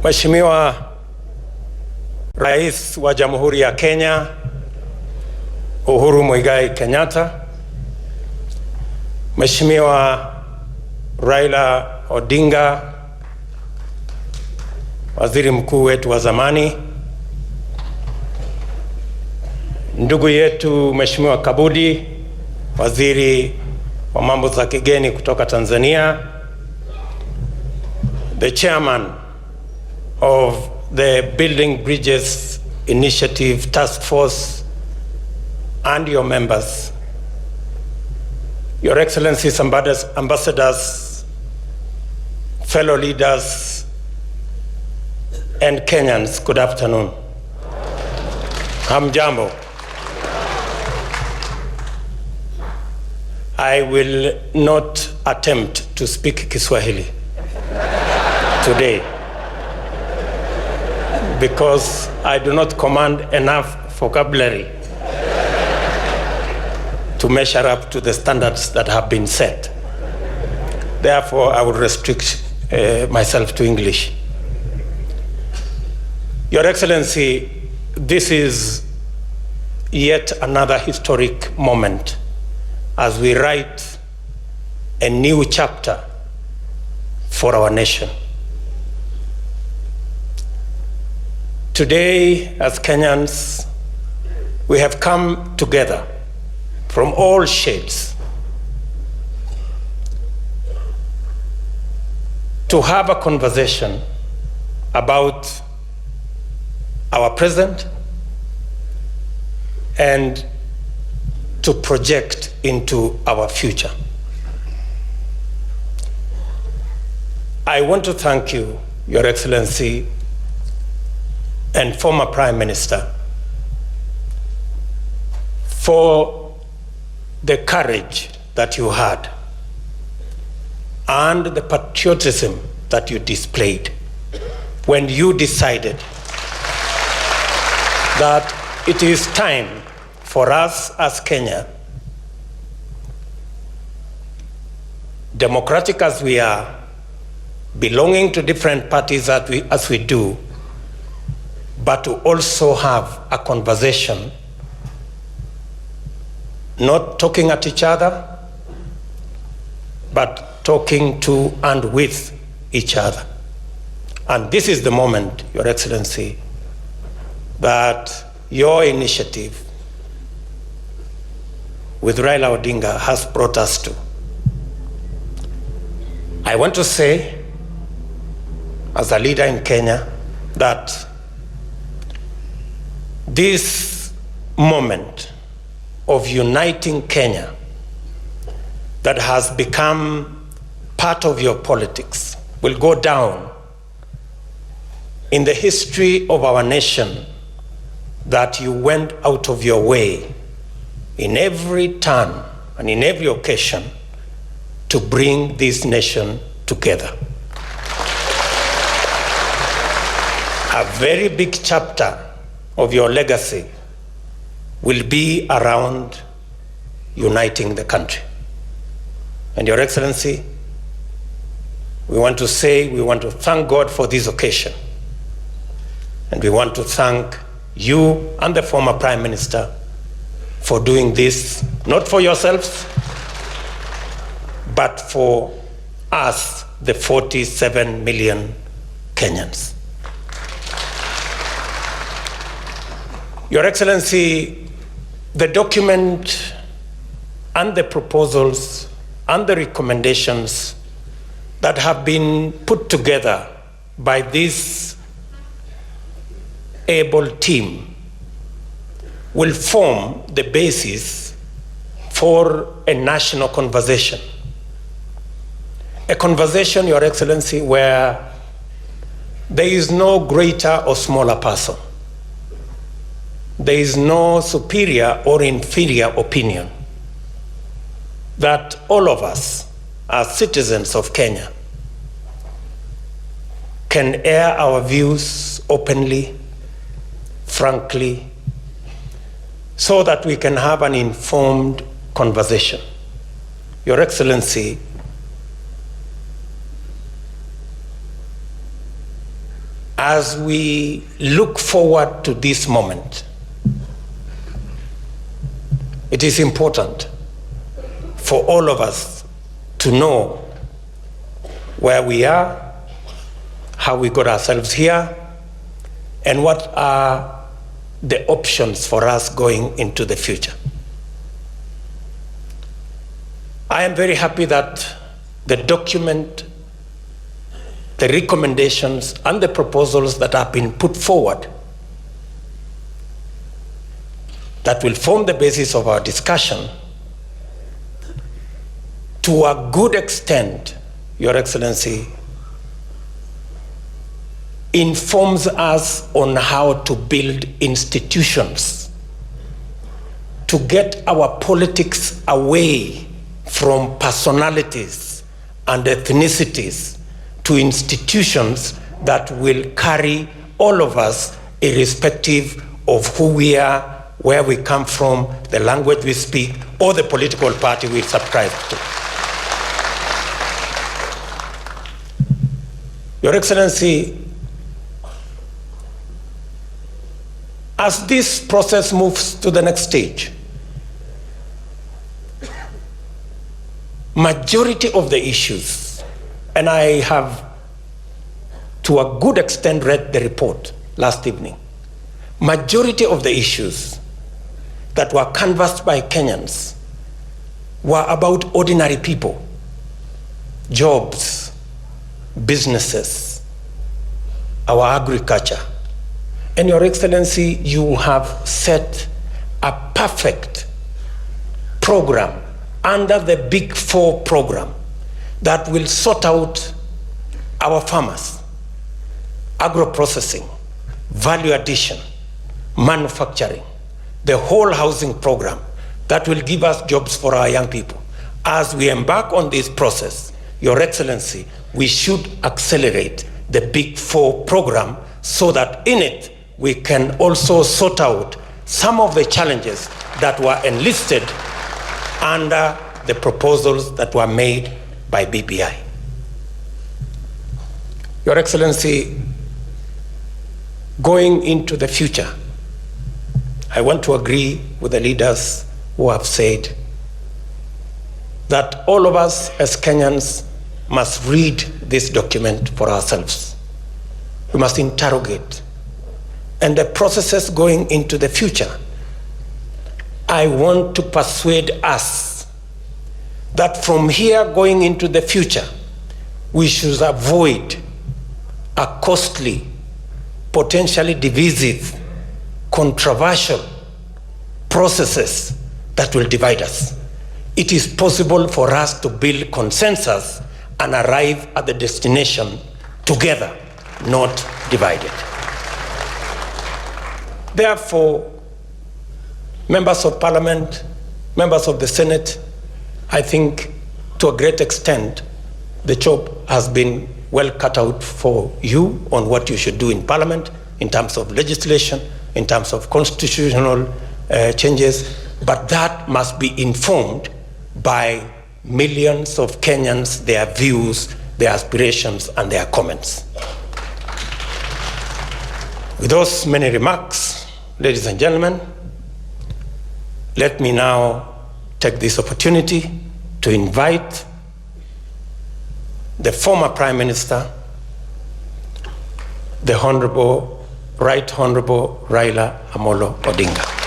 Mheshimiwa Rais wa Jamhuri ya Kenya Uhuru Muigai Kenyatta, Mheshimiwa Raila Odinga, Waziri Mkuu wetu wa zamani, ndugu yetu Mheshimiwa Kabudi, Waziri wa mambo za kigeni kutoka Tanzania, the Chairman of the Building Bridges Initiative Task Force, and your members, Your Excellencies, ambassadors, fellow leaders, and Kenyans, good afternoon. Hamjambo. I will not attempt to speak Kiswahili today because I do not command enough vocabulary to measure up to the standards that have been set. Therefore, I will restrict myself to English. Your Excellency, this is yet another historic moment as we write a new chapter for our nation. Today, as Kenyans, we have come together from all shades to have a conversation about our present and to project into our future. I want to thank you, Your Excellency, and former Prime Minister, for the courage that you had and the patriotism that you displayed when you decided that it is time for us as Kenya, democratic as we are, belonging to different parties as we do, but to also have a conversation, not talking at each other, but talking to and with each other. And this is the moment, Your Excellency, that your initiative with Raila Odinga has brought us to. I want to say, as a leader in Kenya, that this moment of uniting Kenya that has become part of your politics will go down in the history of our nation, that you went out of your way in every turn and in every occasion to bring this nation together. A very big chapter of your legacy will be around uniting the country. And Your Excellency, we want to thank God for this occasion. And we want to thank you and the former Prime Minister for doing this, not for yourselves, but for us, the 47 million Kenyans. Your Excellency, the document and the proposals and the recommendations that have been put together by this able team will form the basis for a national conversation. A conversation, Your Excellency, where there is no greater or smaller person. There is no superior or inferior opinion. That all of us, as citizens of Kenya, can air our views openly, frankly, so that we can have an informed conversation. Your Excellency, as we look forward to this moment, it is important for all of us to know where we are, how we got ourselves here, and what are the options for us going into the future. I am very happy that the document, the recommendations, and the proposals that have been put forward that will form the basis of our discussion, to a good extent, Your Excellency, informs us on how to build institutions to get our politics away from personalities and ethnicities to institutions that will carry all of us, irrespective of who we are, where we come from, the language we speak, or the political party we subscribe to. Your Excellency, as this process moves to the next stage, majority of the issues, and I have to a good extent read the report last evening, majority of the issues that were canvassed by Kenyans were about ordinary people, jobs, businesses, our agriculture. And Your Excellency, you have set a perfect program under the Big Four program that will sort out our farmers, agro-processing, value addition, manufacturing, the whole housing program that will give us jobs for our young people. As we embark on this process, Your Excellency, we should accelerate the Big Four program so that in it we can also sort out some of the challenges that were enlisted under the proposals that were made by BBI. Your Excellency, going into the future, I want to agree with the leaders who have said that all of us as Kenyans must read this document for ourselves. We must interrogate. And the processes going into the future, I want to persuade us that from here going into the future, we should avoid a costly, potentially divisive, controversial processes that will divide us. It is possible for us to build consensus and arrive at the destination together, not divided. Therefore, members of Parliament, members of the Senate, I think to a great extent, the job has been well cut out for you on what you should do in Parliament in terms of legislation, in terms of constitutional changes, but that must be informed by millions of Kenyans, their views, their aspirations, and their comments. With those many remarks, ladies and gentlemen, let me now take this opportunity to invite the former Prime Minister, the Right Honorable Raila Odinga.